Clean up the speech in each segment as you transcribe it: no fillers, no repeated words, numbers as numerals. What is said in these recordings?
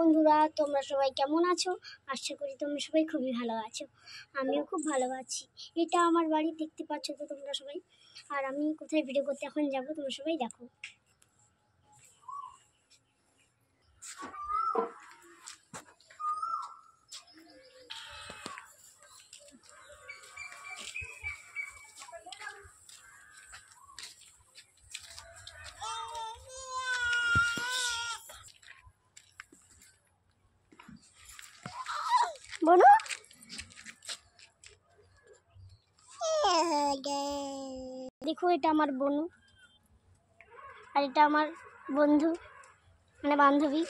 বন্ধুরা, তোমরা সবাই কেমন আছো? আশা করি তোমরা সবাই খুবই ভালো আছো। আমিও খুব ভালো আছি। এটা আমার বাড়ি, দেখতে পাচ্ছ তো তোমরা সবাই। আর আমি কোথায় ভিডিও করতে এখন যাব, তোমরা সবাই দেখো। বনু, দেখো এটা আমার বনু আর এটা আমার বন্ধু, মানে বান্ধবী।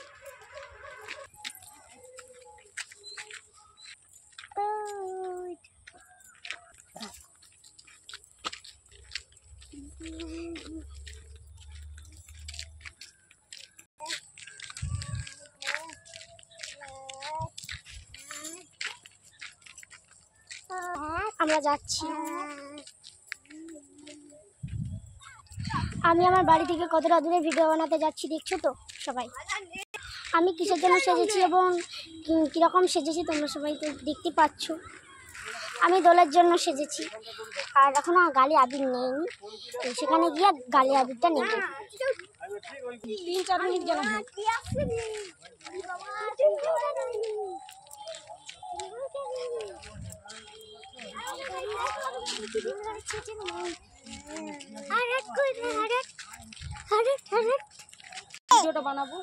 আমরা যাচ্ছি। আমি আমার বাড়ি থেকে কতটা দূরে ভিডিও বানাতে যাচ্ছি দেখছো তো সবাই। আমি কিসের জন্য সেজেছি এবং কীরকম সেজেছি তোমরা সবাই তো দেখতে পাচ্ছ। আমি দোলের জন্য সেজেছি, আর এখনও গালি আবির নেইনি, সেখানে গিয়ে গালি আবিরটা নেব। ভিডিওটা বানাবো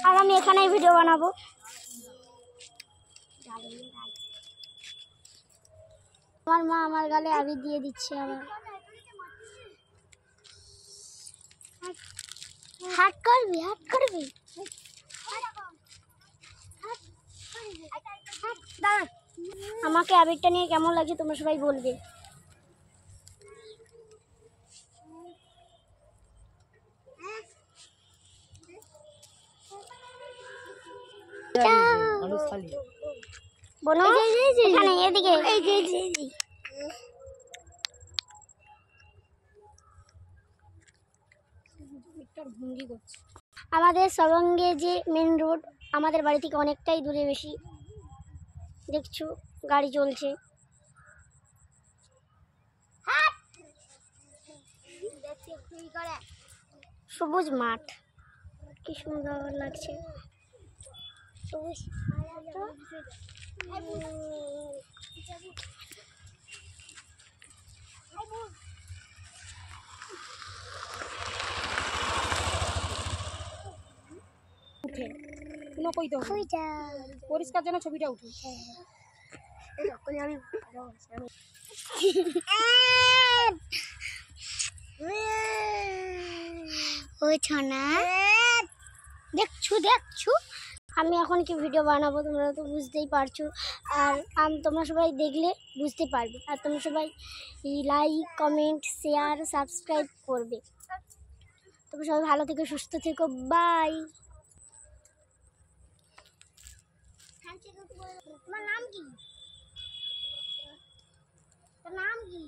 আর আমি এখানেই ভিডিও বানাবো। আমার মা আমার গালে আবির দিয়ে দিচ্ছে আবার। হাট করবি, হাট করবি। আমাকে আবিরটা নিয়ে কেমন লাগছে তোমরা সবাই বলবে। বলো এখানে, এদিকে আমাদের সরঙ্গে যে মেন রোড, আমাদের বাড়ি থেকে অনেকটাই দূরে, বেশি দেখছো গাড়ি চলছে। সবুজ মাঠ, কি সুন্দর লাগছে। সবুজ উঠে কোনো কইতে হবে পরিষ্কার যেন ছবিটা উঠে। দেখছো আমি এখন কি ভিডিও বানাবো, তোমরা তো বুঝতেই পারছো। আর তোমরা সবাই দেখলে বুঝতে পারবে। আর তোমরা সবাই লাইক, কমেন্ট, শেয়ার, সাবস্ক্রাইব করবে। তোমরা সবাই ভালো থেকো, সুস্থ থেকো, বাই। তোমার নাম কি?